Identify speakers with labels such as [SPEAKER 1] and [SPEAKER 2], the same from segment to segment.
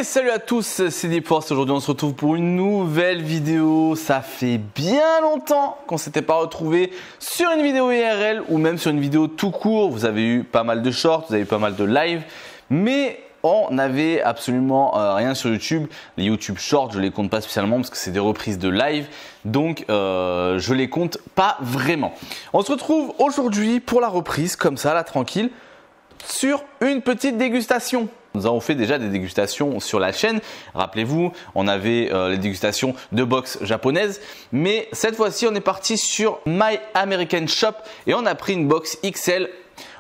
[SPEAKER 1] Et salut à tous, c'est Deepforce. Aujourd'hui on se retrouve pour une nouvelle vidéo. Ça fait bien longtemps qu'on s'était pas retrouvé sur une vidéo IRL ou même sur une vidéo tout court. Vous avez eu pas mal de shorts, vous avez eu pas mal de live, mais on n'avait absolument rien sur YouTube. Les YouTube Shorts, je les compte pas spécialement parce que c'est des reprises de live, donc je les compte pas vraiment. On se retrouve aujourd'hui pour la reprise, comme ça, là, tranquille, sur une petite dégustation. Nous avons fait déjà des dégustations sur la chaîne. Rappelez-vous, on avait les dégustations de box japonaises, mais cette fois-ci, on est parti sur My American Shop et on a pris une box XL.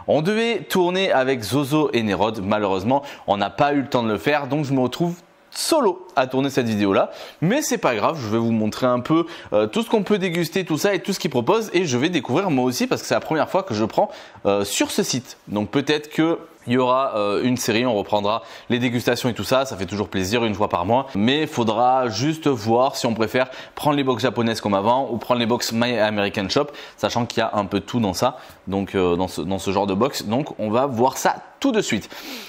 [SPEAKER 1] On devait tourner avec Zozo et Nerod. Malheureusement, on n'a pas eu le temps de le faire, donc je me retrouve solo à tourner cette vidéo là, mais c'est pas grave, je vais vous montrer un peu tout ce qu'on peut déguster, tout ça et tout ce qu'ils proposent, et je vais découvrir moi aussi parce que c'est la première fois que je prends sur ce site. Donc peut-être que il y aura une série, on reprendra les dégustations et tout ça, ça fait toujours plaisir une fois par mois, mais il faudra juste voir si on préfère prendre les box japonaises comme avant ou prendre les box My American Shop, sachant qu'il y a un peu de tout dans ça, donc dans ce genre de box, donc on va voir ça tout de suite.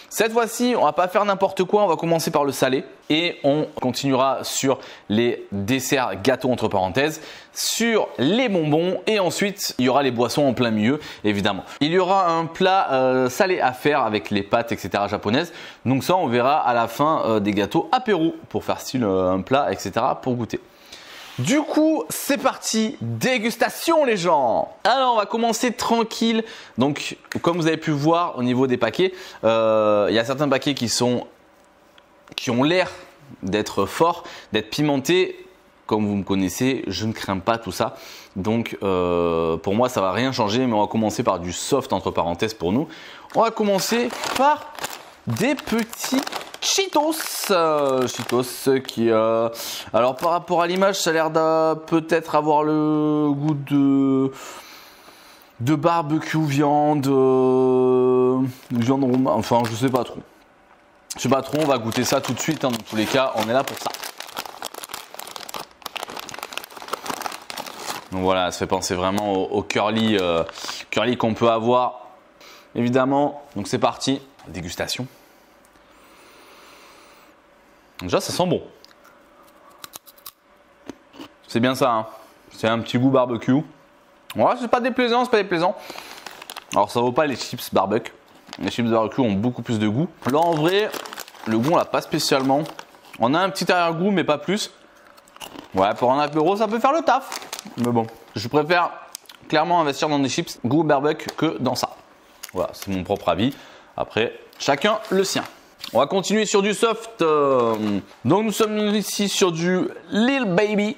[SPEAKER 1] Cette fois-ci, on va pas faire n'importe quoi, on va commencer par le salé et on continuera sur les desserts gâteaux entre parenthèses, sur les bonbons et ensuite il y aura les boissons en plein milieu évidemment. Il y aura un plat salé à faire avec les pâtes etc. japonaises, donc ça on verra à la fin des gâteaux apéro pour faire style un plat etc. pour goûter. Du coup, c'est parti, dégustation les gens. Alors, on va commencer tranquille. Donc, comme vous avez pu voir au niveau des paquets, il y a certains paquets qui ont l'air d'être forts, d'être pimentés. Comme vous me connaissez, je ne crains pas tout ça. Donc, pour moi, ça va rien changer, mais on va commencer par du soft entre parenthèses pour nous. On va commencer par des petits Cheetos, qui alors par rapport à l'image ça a l'air de peut-être avoir le goût de barbecue viande enfin je sais pas trop, on va goûter ça tout de suite hein, dans tous les cas on est là pour ça. Donc voilà, ça fait penser vraiment au curly qu'on peut avoir évidemment. Donc c'est parti, dégustation. Déjà, ça sent bon. C'est bien ça, hein. C'est un petit goût barbecue. Ouais, c'est pas déplaisant, Alors, ça vaut pas les chips barbecue. Les chips barbecue ont beaucoup plus de goût. Là, en vrai, le goût, on l'a pas spécialement. On a un petit arrière-goût, mais pas plus. Ouais, pour un apéro, ça peut faire le taf. Mais bon, je préfère clairement investir dans des chips goût barbecue que dans ça. Voilà, c'est mon propre avis. Après, chacun le sien. On va continuer sur du soft. Donc nous sommes ici sur du Lil Baby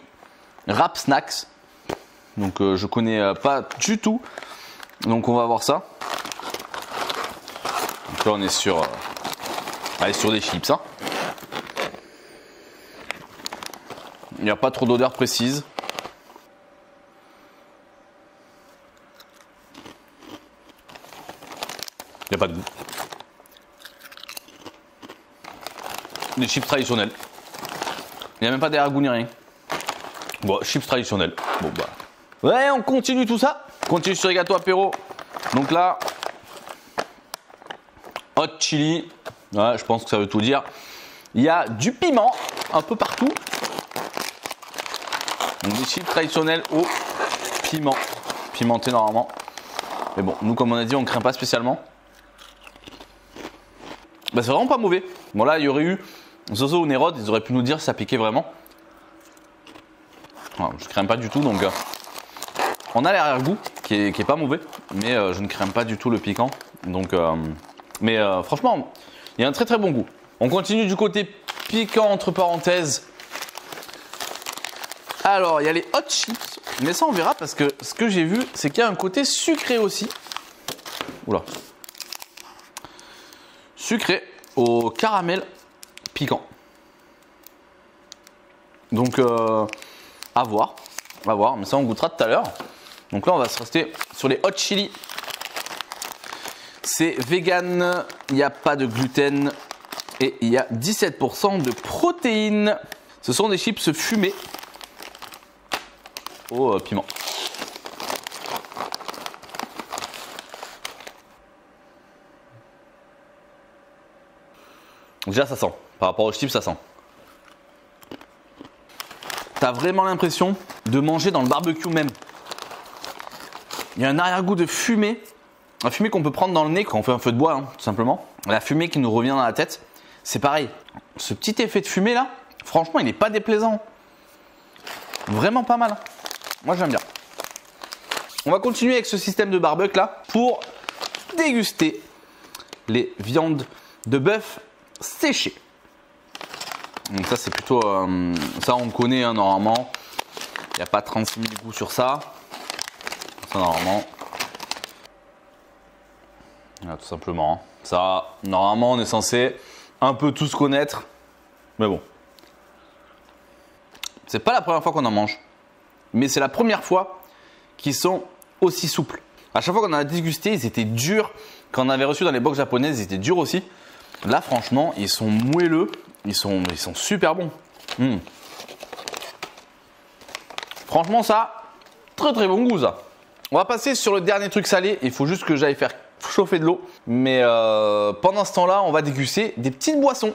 [SPEAKER 1] Wrap Snacks. Donc je connais pas du tout. Donc on va voir ça. Donc là on est sur des chips. Hein. Il n'y a pas trop d'odeur précise. Il n'y a pas de goût. Des chips traditionnels. Il n'y a même pas d'arrière-goût ni rien. Bon, chips traditionnels. Bon bah. Ouais, on continue tout ça. On continue sur les gâteaux apéro. Donc là, hot chili. Ouais, je pense que ça veut tout dire. Il y a du piment un peu partout. Donc des chips traditionnels au piment. Pimenté normalement. Mais bon, nous comme on a dit, on ne craint pas spécialement. Bah, c'est vraiment pas mauvais. Bon là, il y aurait eu Zozo ou Nerod, ils auraient pu nous dire si ça piquait vraiment. Alors, je crains pas du tout, donc on a l'arrière-goût qui est pas mauvais, mais je ne crains pas du tout le piquant. Donc, franchement, il y a un très très bon goût. On continue du côté piquant entre parenthèses. Alors, il y a les hot chips, mais ça on verra parce que ce que j'ai vu, c'est qu'il y a un côté sucré aussi. Oula. Sucré au caramel piquant. Donc à voir, mais ça on goûtera tout à l'heure. Donc là on va se rester sur les hot chili. C'est vegan, il n'y a pas de gluten et il y a 17% de protéines. Ce sont des chips fumés au piment. Déjà ça sent. Par rapport aux chips, ça sent. T'as vraiment l'impression de manger dans le barbecue même. Il y a un arrière-goût de fumée. La fumée qu'on peut prendre dans le nez quand on fait un feu de bois, hein, tout simplement. La fumée qui nous revient dans la tête. C'est pareil. Ce petit effet de fumée là, franchement, il n'est pas déplaisant. Vraiment pas mal. Moi, j'aime bien. On va continuer avec ce système de barbecue là pour déguster les viandes de bœuf séchées. Donc ça, c'est plutôt... ça, on connaît hein, normalement. Il n'y a pas 36 000 goûts sur ça. Ça, normalement. Voilà, tout simplement. Hein. Ça, normalement, on est censé un peu tous connaître. Mais bon. C'est pas la première fois qu'on en mange. Mais c'est la première fois qu'ils sont aussi souples. À chaque fois qu'on en a dégusté, ils étaient durs. Quand on avait reçu dans les box japonaises, ils étaient durs aussi. Là, franchement, ils sont moelleux. Ils sont super bons. Franchement, ça, très très bon goût ça. On va passer sur le dernier truc salé. Il faut juste que j'aille faire chauffer de l'eau. Mais pendant ce temps-là, on va déguster des petites boissons.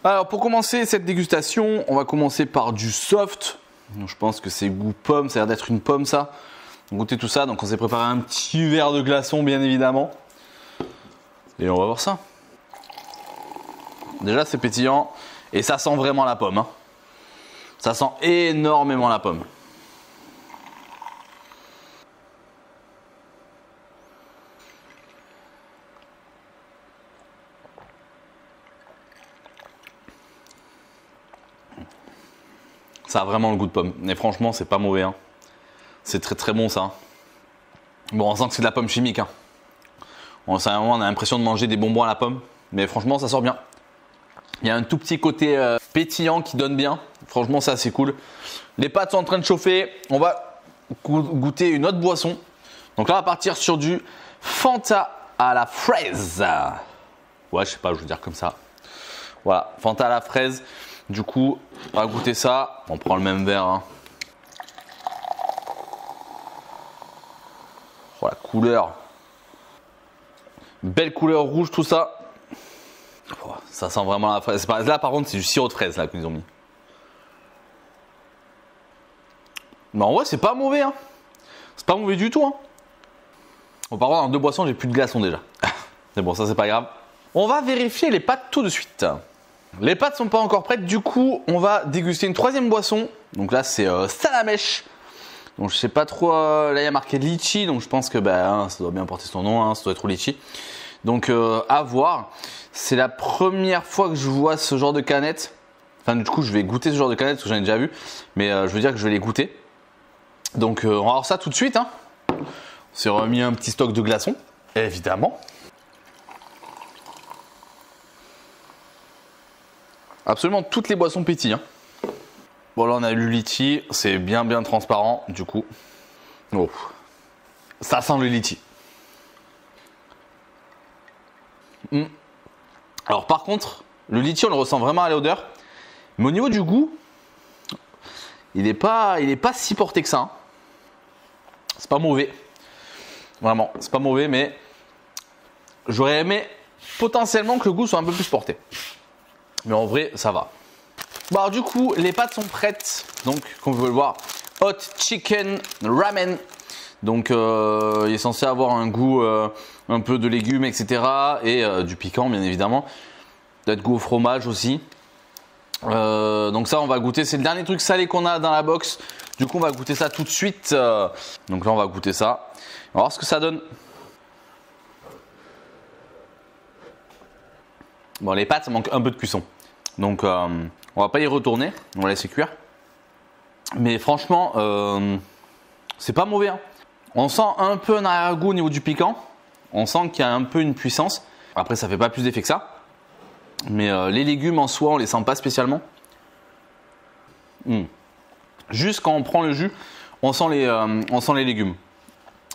[SPEAKER 1] Alors, pour commencer cette dégustation, on va commencer par du soft. Donc, je pense que c'est goût pomme. Ça a l'air d'être une pomme ça. Goûter tout ça. Donc, on s'est préparé un petit verre de glaçon, bien évidemment. Et on va voir ça. Déjà, c'est pétillant. Et ça sent vraiment la pomme. Hein. Ça sent énormément la pomme. Ça a vraiment le goût de pomme. Mais franchement, c'est pas mauvais. Hein. C'est très très bon ça. Bon, on sent que c'est de la pomme chimique. Hein. On a l'impression de manger des bonbons à la pomme. Mais franchement, ça sort bien. Il y a un tout petit côté pétillant qui donne bien. Franchement, c'est assez cool. Les pâtes sont en train de chauffer. On va goûter une autre boisson. Donc là, on va partir sur du Fanta à la fraise. Ouais, je sais pas, je veux dire comme ça. Voilà, Fanta à la fraise. Du coup, on va goûter ça. On prend le même verre. Hein. Oh, la couleur. Belle couleur rouge, tout ça. Oh, ça sent vraiment la fraise. Là, par contre, c'est du sirop de fraise là qu'ils ont mis. Mais en vrai, c'est pas mauvais. Hein. C'est pas mauvais du tout. Hein. Bon, par contre, dans deux boissons, j'ai plus de glaçons déjà. Mais bon, ça, c'est pas grave. On va vérifier les pâtes tout de suite. Les pâtes sont pas encore prêtes. Du coup, on va déguster une troisième boisson. Donc là, c'est Salamèche. Donc je sais pas trop. Là, il y a marqué litchi. Donc je pense que ça doit bien porter son nom. Hein, ça doit être litchi. Donc à voir. C'est la première fois que je vois ce genre de canette. Enfin, du coup, je vais goûter ce genre de canette parce que j'en ai déjà vu. Mais je veux dire que je vais les goûter. Donc on va voir ça tout de suite. Hein. On s'est remis un petit stock de glaçons. Évidemment. Absolument toutes les boissons pétillent. Hein. Bon, là, on a eu le litchi. C'est bien transparent, du coup. Oh. Ça sent le litchi. Alors, par contre, le litchi, on le ressent vraiment à l'odeur. Mais au niveau du goût, il n'est pas si porté que ça. Hein. C'est pas mauvais. Vraiment, c'est pas mauvais, mais j'aurais aimé potentiellement que le goût soit un peu plus porté. Mais en vrai, ça va. Bon, alors du coup, les pâtes sont prêtes. Donc, comme vous pouvez le voir, Hot Chicken Ramen. Donc, il est censé avoir un goût un peu de légumes, etc. Et du piquant, bien évidemment. Peut-être goût au fromage aussi. Donc ça, on va goûter. C'est le dernier truc salé qu'on a dans la box. Du coup, on va goûter ça tout de suite. Donc là, on va goûter ça. On va voir ce que ça donne. Bon, les pâtes, ça manque un peu de cuisson. Donc, on va pas y retourner. On va laisser cuire. Mais franchement, c'est pas mauvais. Hein. On sent un peu un arrière-goût au niveau du piquant. On sent qu'il y a un peu une puissance. Après, ça fait pas plus d'effet que ça. Mais les légumes en soi, on les sent pas spécialement. Juste quand on prend le jus, on sent les légumes.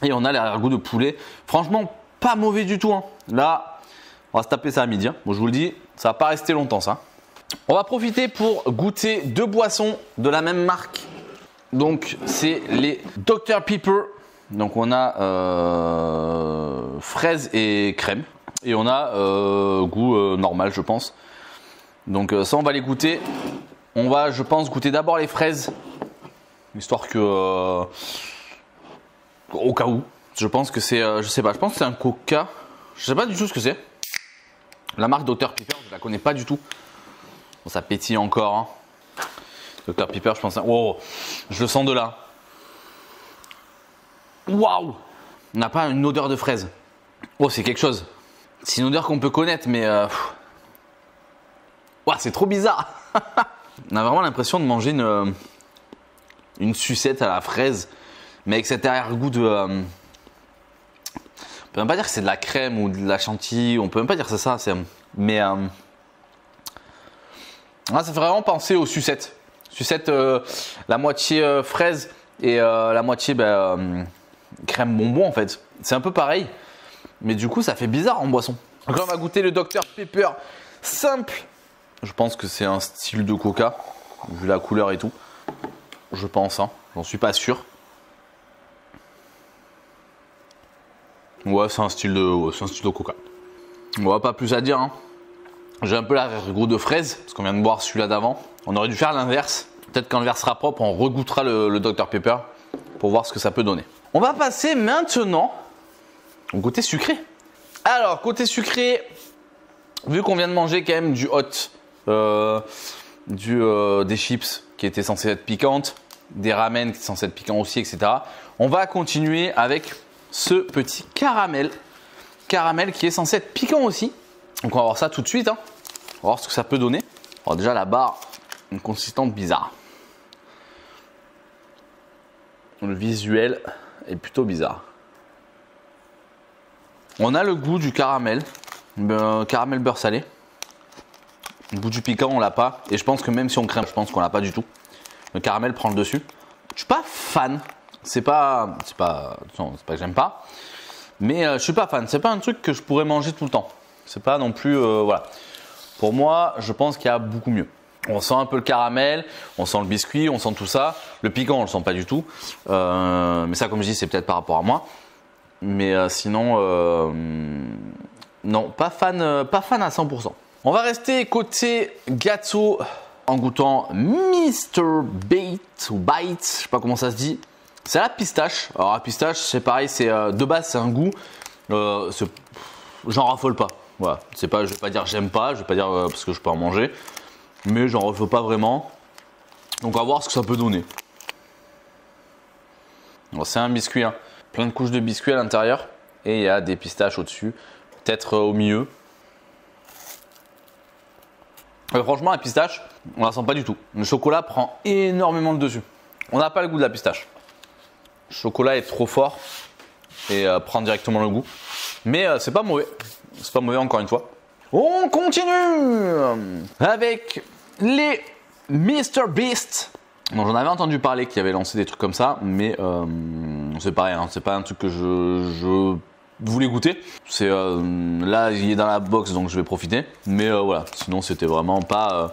[SPEAKER 1] Et on a l'arrière-goût de poulet. Franchement, pas mauvais du tout. Hein. Là, on va se taper ça à midi. Hein. Bon, je vous le dis, ça va pas rester longtemps ça. On va profiter pour goûter deux boissons de la même marque. Donc, c'est les Dr Pepper. Donc, on a fraise et crème. Et on a goût normal, je pense. Donc ça on va les goûter. On va je pense goûter d'abord les fraises. Histoire que au cas où. Je pense que c'est je sais pas, je pense que c'est un Coca. Je sais pas du tout ce que c'est. La marque Dr Pepper, je la connais pas du tout. Bon, ça pétille encore. Hein. Dr Pepper, je pense. Wow, je le sens de là. Waouh! On n'a pas une odeur de fraise. Oh, c'est quelque chose. C'est une odeur qu'on peut connaître, mais wow, c'est trop bizarre. On a vraiment l'impression de manger une sucette à la fraise, mais avec cet arrière-goût de. On peut même pas dire que c'est de la crème ou de la chantilly. On peut même pas dire que c'est ça. Mais ça fait vraiment penser aux sucettes. Sucettes, la moitié fraise et la moitié crème bonbon en fait. C'est un peu pareil, mais du coup ça fait bizarre en boisson. Donc là on va goûter le Dr Pepper simple. Je pense que c'est un style de Coca, vu la couleur et tout. Je pense, hein. J'en suis pas sûr. Ouais, c'est un style de Coca. On va pas plus à dire. Hein. J'ai un peu l'arrière-goût de fraise, parce qu'on vient de boire celui-là d'avant. On aurait dû faire l'inverse. Peut-être quand le verre sera propre, on regoutera le Dr Pepper pour voir ce que ça peut donner. On va passer maintenant au côté sucré. Alors, côté sucré, vu qu'on vient de manger quand même du hot, des chips qui étaient censés être piquantes, des ramen qui étaient censés être piquants aussi, etc. On va continuer avec ce petit caramel qui est censé être piquant aussi. Donc on va voir ça tout de suite. Hein. On va voir ce que ça peut donner. Alors déjà la barre, une consistance bizarre. Le visuel est plutôt bizarre. On a le goût du caramel, caramel beurre salé. Le goût du piquant on l'a pas. Et je pense que même si on crème, je pense qu'on l'a pas du tout. Le caramel prend le dessus. Je suis pas fan. C'est pas que j'aime pas. Mais je suis pas fan. C'est pas un truc que je pourrais manger tout le temps. C'est pas non plus voilà. Pour moi, je pense qu'il y a beaucoup mieux. On sent un peu le caramel, on sent le biscuit, on sent tout ça. Le piquant, on le sent pas du tout. Mais ça, comme je dis, c'est peut-être par rapport à moi. Mais sinon, non, pas fan à 100%. On va rester côté gâteau en goûtant Mr. Bite ou Bite, je sais pas comment ça se dit. C'est à la pistache. Alors la pistache, c'est pareil, c'est de base c'est un goût. J'en raffole pas. Voilà, c'est pas, je vais pas dire j'aime pas, je vais pas dire parce que je peux en manger, mais j'en raffole pas vraiment. Donc on va voir ce que ça peut donner. C'est un biscuit, hein. Plein de couches de biscuits à l'intérieur et il y a des pistaches au-dessus, peut-être au milieu. Franchement, la pistache, on la sent pas du tout. Le chocolat prend énormément le dessus. On n'a pas le goût de la pistache. Le chocolat est trop fort et prend directement le goût. Mais c'est pas mauvais. C'est pas mauvais encore une fois. On continue avec les Mr Beast. Bon, j'en avais entendu parler qui avait lancé des trucs comme ça, mais c'est pareil. Hein, c'est pas un truc que je voulais goûter. C'est là, il est dans la box, donc je vais profiter. Mais voilà. Sinon, c'était vraiment pas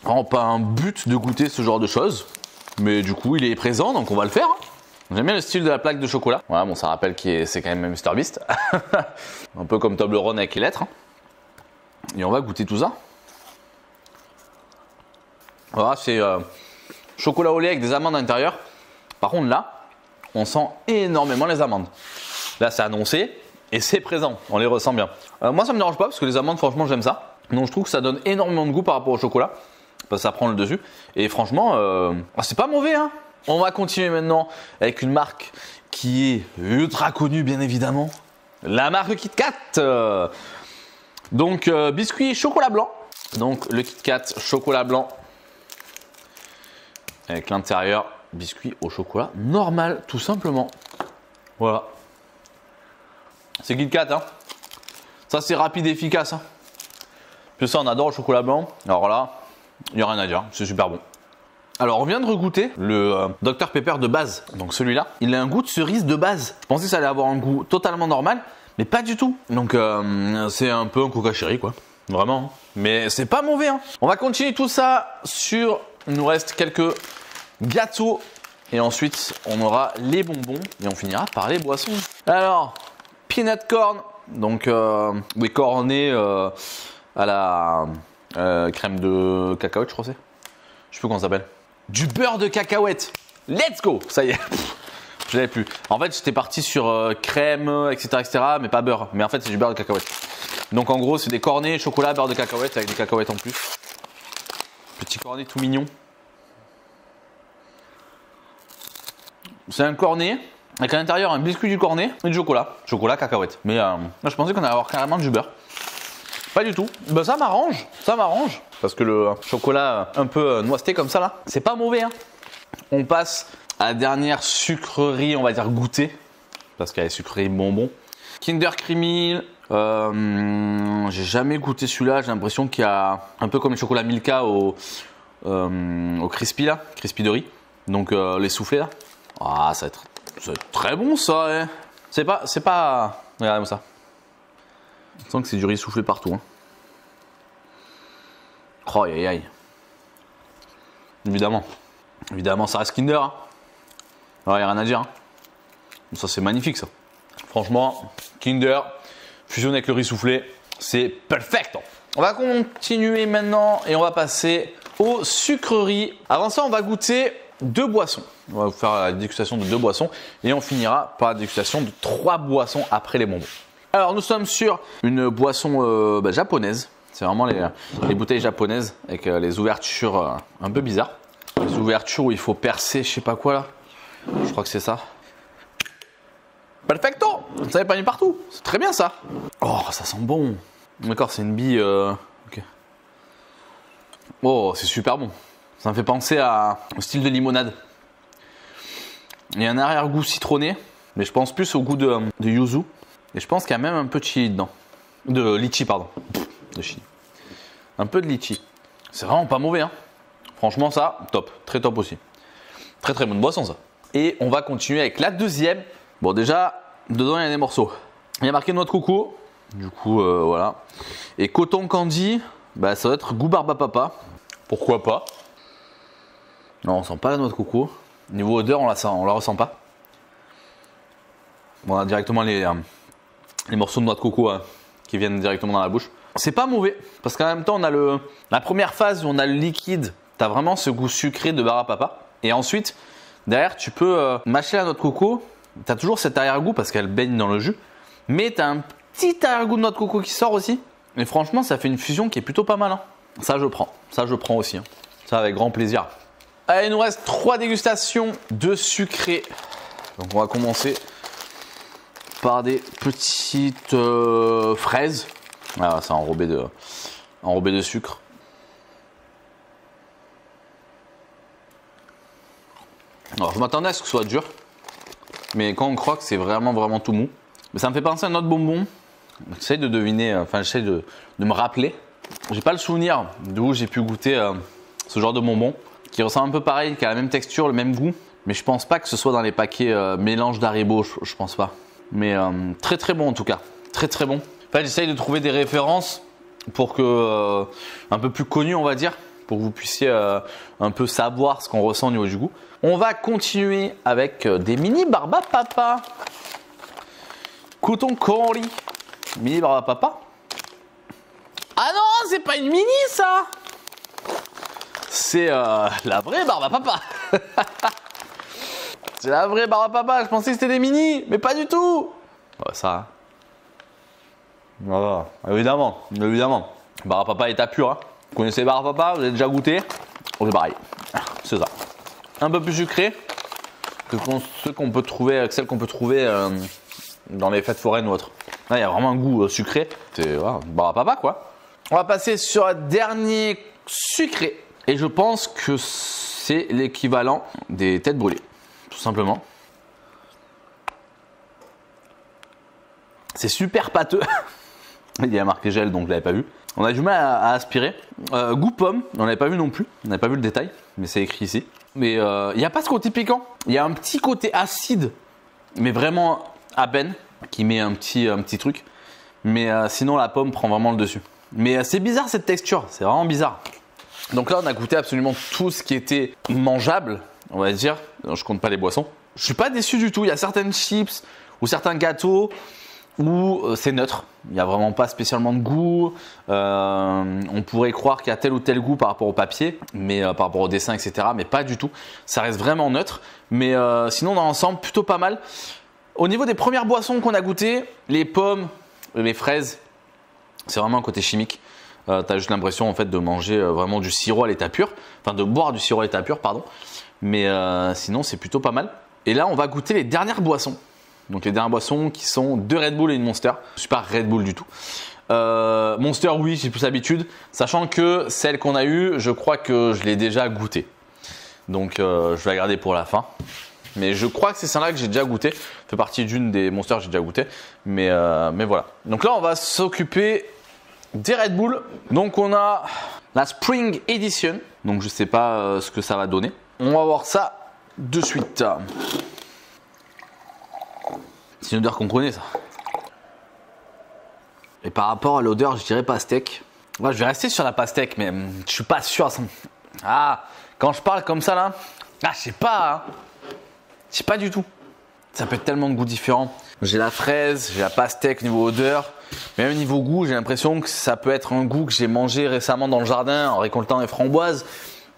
[SPEAKER 1] un but de goûter ce genre de choses. Mais du coup, il est présent, donc on va le faire. Hein. J'aime bien le style de la plaque de chocolat. Voilà, bon, ça rappelle que c'est quand même Mr Beast. Un peu comme Toblerone avec les lettres. Hein. Et on va goûter tout ça. Voilà, c'est chocolat au lait avec des amandes à l'intérieur. Par contre, là, on sent énormément les amandes. Là, c'est annoncé et c'est présent. On les ressent bien. Moi, ça me dérange pas parce que les amandes, franchement, j'aime ça. Donc, je trouve que ça donne énormément de goût par rapport au chocolat. Parce que ça prend le dessus. Et franchement, c'est pas mauvais, hein. On va continuer maintenant avec une marque qui est ultra connue, bien évidemment. La marque KitKat. Donc, biscuit chocolat blanc. Donc, le KitKat chocolat blanc. Avec l'intérieur, biscuit au chocolat normal, tout simplement. Voilà. C'est KitKat, hein. Ça, c'est rapide et efficace. Hein. Puis ça, on adore le chocolat blanc. Alors là, il n'y a rien à dire. C'est super bon. Alors, on vient de regoûter le Dr Pepper de base. Donc celui-là, il a un goût de cerise de base. Je pensais que ça allait avoir un goût totalement normal, mais pas du tout. Donc c'est un peu un Coca Cherry, quoi. Vraiment. Mais c'est pas mauvais, hein. On va continuer tout ça sur... Il nous reste quelques gâteaux. Et ensuite, on aura les bonbons. Et on finira par les boissons. Alors, peanut corn. Donc, oui, cornet à la crème de cacahuète, je crois c'est. Je sais plus comment ça s'appelle. Du beurre de cacahuète. Let's go. Ça y est. Je l'avais plus. En fait, j'étais parti sur crème, etc., mais pas beurre. Mais en fait, c'est du beurre de cacahuète. Donc en gros, c'est des cornets, chocolat, beurre de cacahuète avec des cacahuètes en plus. Petit cornet tout mignon. C'est un cornet avec à l'intérieur un biscuit du cornet et du chocolat. Chocolat, cacahuète. Mais là, je pensais qu'on allait avoir carrément du beurre. Pas du tout. Ben, ça m'arrange. Ça m'arrange. Parce que le chocolat un peu noiseté comme ça là, c'est pas mauvais. Hein. On passe à la dernière sucrerie, on va dire goûter. Parce qu'il y a les sucreries bonbons. Kinder Creamy. J'ai jamais goûté celui-là. J'ai l'impression qu'il y a un peu comme le chocolat Milka au crispy là. Crispy de riz. Donc les soufflés là. Ah, ça va être très bon ça. Hein. C'est pas. Regardez-moi ça. Je sens que c'est du riz soufflé partout. Hein. Oh, aïe aïe. Évidemment. Évidemment, ça reste Kinder. Hein. Il n'y a rien à dire. Hein. Ça, c'est magnifique ça. Franchement, Kinder, fusionné avec le riz soufflé, c'est perfect. On va continuer maintenant et on va passer aux sucreries. Avant ça, on va goûter 2 boissons. On va vous faire la dégustation de 2 boissons et on finira par la dégustation de 3 boissons après les bonbons. Alors, nous sommes sur une boisson japonaise. C'est vraiment les bouteilles japonaises avec les ouvertures un peu bizarres. Les ouvertures où il faut percer, je sais pas quoi là. Je crois que c'est ça. Perfecto! Ça n'est pas mis partout. C'est très bien ça. Oh, ça sent bon. D'accord, c'est une bille. Ok. Oh, c'est super bon. Ça me fait penser au style de limonade. Il y a un arrière-goût citronné, mais je pense plus au goût de yuzu. Et je pense qu'il y a même un peu de chili dedans. De litchi, pardon. De chili. Un peu de litchi. C'est vraiment pas mauvais, hein. Franchement, ça, top. Très top aussi. Très très bonne boisson, ça. Et on va continuer avec la deuxième. Bon, déjà, dedans, il y a des morceaux. Il y a marqué noix de coco. Du coup, voilà. Et coton candy, bah, ça doit être goût barbe à papa. Pourquoi pas? Non, on sent pas la noix de coco. Niveau odeur, on la ressent pas. Bon, on a directement les morceaux de noix de coco qui viennent directement dans la bouche. C'est pas mauvais, parce qu'en même temps, on a la première phase où on a le liquide. Tu as vraiment ce goût sucré de barbe à papa. Et ensuite, derrière, tu peux mâcher la noix de coco. Tu as toujours cet arrière-goût parce qu'elle baigne dans le jus. Mais tu as un petit arrière-goût de noix de coco qui sort aussi. Et franchement, ça fait une fusion qui est plutôt pas mal. Hein. Ça, je prends. Ça, je prends aussi. Hein. Ça, avec grand plaisir. Allez, il nous reste 3 dégustations de sucré. Donc, on va commencer par des petites fraises. Ah, c'est enrobé de sucre. Alors, je m'attendais à ce que ce soit dur. Mais quand on croque, c'est vraiment tout mou. Mais ça me fait penser à un autre bonbon. J'essaie de deviner, j'essaie de me rappeler. J'ai pas le souvenir d'où j'ai pu goûter ce genre de bonbon. Qui ressemble un peu pareil, qui a la même texture, le même goût. Mais je pense pas que ce soit dans les paquets mélange d'Haribo, je pense pas. Mais très bon en tout cas. Très bon. En fait, j'essaye de trouver des références pour que un peu plus connues, on va dire. Pour que vous puissiez un peu savoir ce qu'on ressent au niveau du goût. On va continuer avec des mini barbe à papa. Coton candy. Mini barbe à papa. Ah non, c'est pas une mini ça. C'est la vraie barbe à papa. C'est la vraie barbe à papa. Je pensais que c'était des mini, mais pas du tout. Ouais, ça. Voilà, évidemment. Barbe à papa est à pur. Hein. Vous connaissez barbe à papa, vous avez déjà goûté. C'est pareil. C'est ça. Un peu plus sucré que celles qu'on peut trouver dans les fêtes foraines ou autres. Là, il y a vraiment un goût sucré. C'est voilà, barbe à papa quoi. On va passer sur un dernier sucré. Et je pense que c'est l'équivalent des têtes brûlées. Tout simplement. C'est super pâteux. Il y a marqué gel, donc je ne l'avais pas vu. On a du mal à aspirer. Goût pomme, on n'avait pas vu non plus. On n'avait pas vu le détail, mais c'est écrit ici. Mais il n'y a pas ce côté piquant. Il y a un petit côté acide, mais vraiment à peine, qui met un petit truc. Mais sinon, la pomme prend vraiment le dessus. Mais c'est bizarre cette texture, c'est vraiment bizarre. Donc là, on a goûté absolument tout ce qui était mangeable, on va dire. Je compte pas les boissons. Je suis pas déçu du tout. Il y a certaines chips ou certains gâteaux. où c'est neutre. Il n'y a vraiment pas spécialement de goût. On pourrait croire qu'il y a tel ou tel goût par rapport au papier, mais par rapport au dessin, etc. Mais pas du tout. Ça reste vraiment neutre. Mais sinon, dans l'ensemble, plutôt pas mal. Au niveau des premières boissons qu'on a goûtées, les pommes, les fraises, c'est vraiment un côté chimique. Tu as juste l'impression en fait de manger vraiment du sirop à l'état pur. Enfin, de boire du sirop à l'état pur, pardon. Mais sinon, c'est plutôt pas mal. Et là, on va goûter les dernières boissons. Donc les dernières boissons qui sont 2 Red Bull et une Monster. Je suis pas Red Bull du tout. Monster, oui, j'ai plus l'habitude. Sachant que celle qu'on a eue, je crois que je l'ai déjà goûtée. Donc je vais la garder pour la fin. Mais je crois que c'est celle-là que j'ai déjà goûté. Ça fait partie d'une des Monsters que j'ai déjà goûté. Mais voilà. Donc là, on va s'occuper des Red Bull. Donc on a la Spring Edition. Donc je sais pas ce que ça va donner. On va voir ça de suite. C'est une odeur qu'on connaît, ça. Et par rapport à l'odeur, je dirais pastèque. Moi, je vais rester sur la pastèque, mais je suis pas sûr. Ah, quand je parle comme ça là, ah, je sais pas. Hein. Je sais pas du tout. Ça peut être tellement de goûts différents. J'ai la fraise, j'ai la pastèque niveau odeur. Mais même niveau goût, j'ai l'impression que ça peut être un goût que j'ai mangé récemment dans le jardin en récoltant des framboises.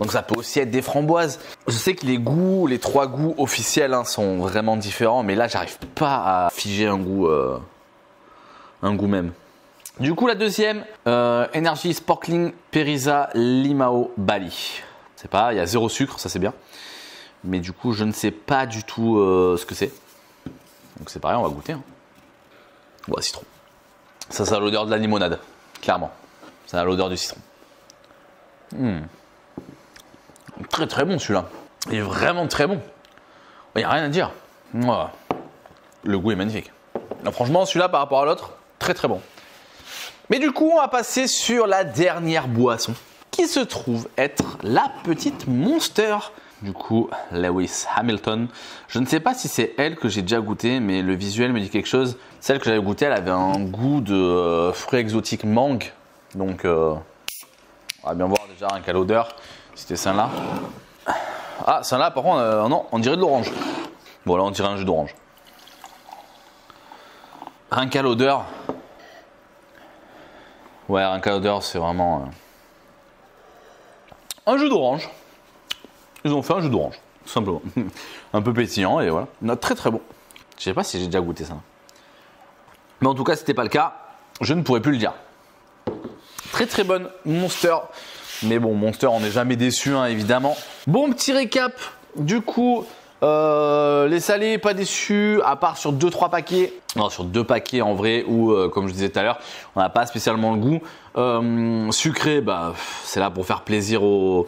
[SPEAKER 1] Donc ça peut aussi être des framboises. Je sais que les goûts, les 3 goûts officiels sont vraiment différents. Mais là, j'arrive pas à figer un goût même. Du coup, la deuxième, Energy Sparkling Perisa Limao Bali. C'est pas, il y a 0 sucre, ça c'est bien. Mais du coup, je ne sais pas du tout ce que c'est. Donc c'est pareil, on va goûter. Hein. Ouais, citron. Ça a l'odeur de la limonade, clairement. Ça a l'odeur du citron. Très très bon celui-là. Il est vraiment très bon. Il n'y a rien à dire. Ouais. Le goût est magnifique. Alors, franchement, celui-là par rapport à l'autre, très très bon. Mais du coup, on va passer sur la dernière boisson qui se trouve être la petite Monster. Du coup, Lewis Hamilton. Je ne sais pas si c'est elle que j'ai déjà goûté, mais le visuel me dit quelque chose. Celle que j'avais goûtée, elle avait un goût de fruits exotiques mangue. Donc, on va bien voir déjà rien qu'à l'odeur. C'était celle-là. Ah, celle-là, par contre, non, on dirait de l'orange. Bon, là, on dirait un jus d'orange. Rien qu'à l'odeur. Ouais, rien qu'à l'odeur, c'est vraiment un jus d'orange. Ils ont fait un jus d'orange, tout simplement. Un peu pétillant et voilà. Non, très très bon. Je sais pas si j'ai déjà goûté ça. Mais en tout cas, si c'était pas le cas, je ne pourrais plus le dire. Très très bonne Monster. Mais bon, Monster, on n'est jamais déçu, hein, évidemment. Bon, petit récap. Du coup, les salés, pas déçus, à part sur 2-3 paquets. Non, sur 2 paquets en vrai, où, comme je disais tout à l'heure, on n'a pas spécialement le goût. Sucré, bah, c'est là pour faire plaisir au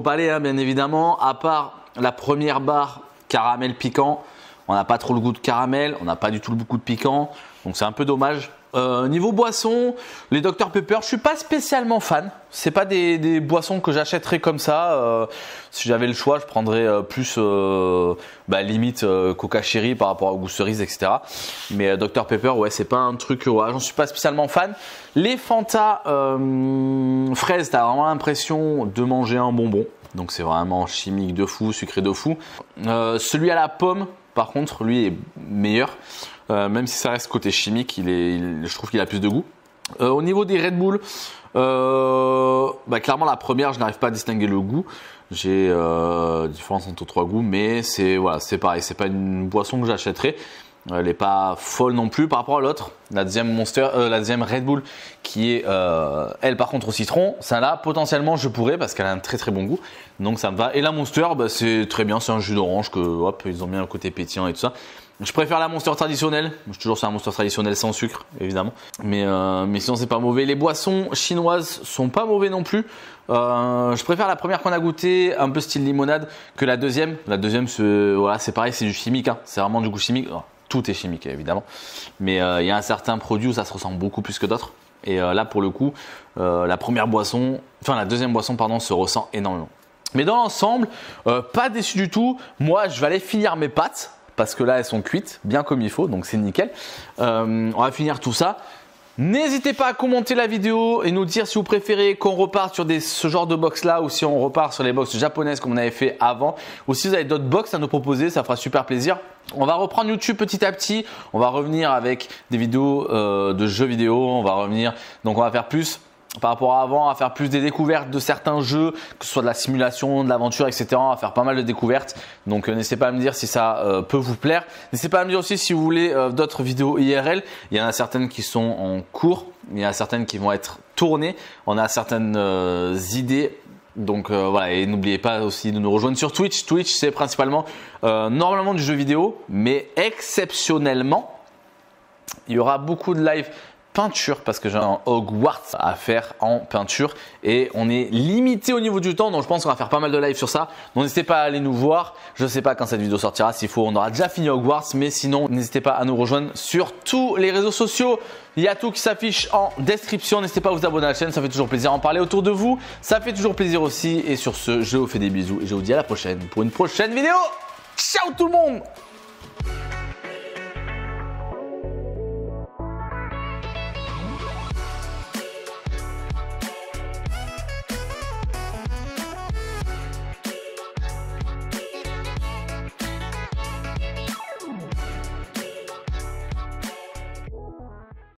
[SPEAKER 1] palais, hein, bien évidemment. À part la première barre caramel piquant, on n'a pas trop le goût de caramel, on n'a pas du tout le goût de piquant. Donc c'est un peu dommage. Niveau boisson, les Dr Pepper, je suis pas spécialement fan. C'est pas des boissons que j'achèterais comme ça. Si j'avais le choix, je prendrais plus limite Coca Cherry par rapport au goût cerise, etc. Mais Dr Pepper, ouais, c'est pas un truc. Ouais, j'en suis pas spécialement fan. Les Fanta fraises, t'as vraiment l'impression de manger un bonbon. Donc c'est vraiment chimique de fou, sucré de fou. Celui à la pomme, par contre, lui est meilleur. Même si ça reste côté chimique, je trouve qu'il a plus de goût. Au niveau des Red Bull, clairement la première, je n'arrive pas à distinguer le goût. J'ai différence entre 3 goûts, mais c'est pareil, c'est pas une boisson que j'achèterais. Elle n'est pas folle non plus par rapport à l'autre. La deuxième Red Bull qui est elle par contre au citron, celle-là potentiellement je pourrais parce qu'elle a un très très bon goût. Donc ça me va. Et la Monster, c'est très bien, c'est un jus d'orange que hop, ils ont mis un côté pétillant et tout ça. Je préfère la Monster traditionnelle. Je suis toujours sur la Monster traditionnelle sans sucre, évidemment. Mais sinon, c'est pas mauvais. Les boissons chinoises sont pas mauvais non plus. Je préfère la première qu'on a goûtée, un peu style limonade, que la deuxième. La deuxième, c'est pareil, c'est du chimique. Hein. C'est vraiment du goût chimique. Alors, tout est chimique, évidemment. Mais il y a un certain produit où ça se ressemble beaucoup plus que d'autres. Et là, pour le coup, la deuxième boisson, se ressent énormément. Mais dans l'ensemble, pas déçu du tout. Moi, je vais aller finir mes pâtes. Parce que là, elles sont cuites, bien comme il faut, donc c'est nickel. On va finir tout ça. N'hésitez pas à commenter la vidéo et nous dire si vous préférez qu'on reparte sur ce genre de box là ou si on repart sur les box japonaises comme on avait fait avant. Ou si vous avez d'autres box à nous proposer, ça fera super plaisir. On va reprendre YouTube petit à petit. On va revenir avec des vidéos de jeux vidéo. On va revenir, donc on va faire plus par rapport à avant, à faire plus des découvertes de certains jeux, que ce soit de la simulation, de l'aventure, etc. On va faire pas mal de découvertes. Donc n'hésitez pas à me dire si ça peut vous plaire. N'hésitez pas à me dire aussi si vous voulez d'autres vidéos IRL. Il y en a certaines qui sont en cours, il y en a certaines qui vont être tournées. On a certaines idées. Donc voilà, et n'oubliez pas aussi de nous rejoindre sur Twitch. Twitch, c'est principalement normalement du jeu vidéo, mais exceptionnellement, il y aura beaucoup de live peinture parce que j'ai un Hogwarts à faire en peinture et on est limité au niveau du temps, donc je pense qu'on va faire pas mal de live sur ça. Donc n'hésitez pas à aller nous voir. Je ne sais pas quand cette vidéo sortira, s'il faut on aura déjà fini Hogwarts, mais sinon n'hésitez pas à nous rejoindre sur tous les réseaux sociaux. Il y a tout qui s'affiche en description. N'hésitez pas à vous abonner à la chaîne, ça fait toujours plaisir d'en parler autour de vous. Ça fait toujours plaisir aussi. Et sur ce, je vous fais des bisous et je vous dis à la prochaine pour une prochaine vidéo. Ciao tout le monde!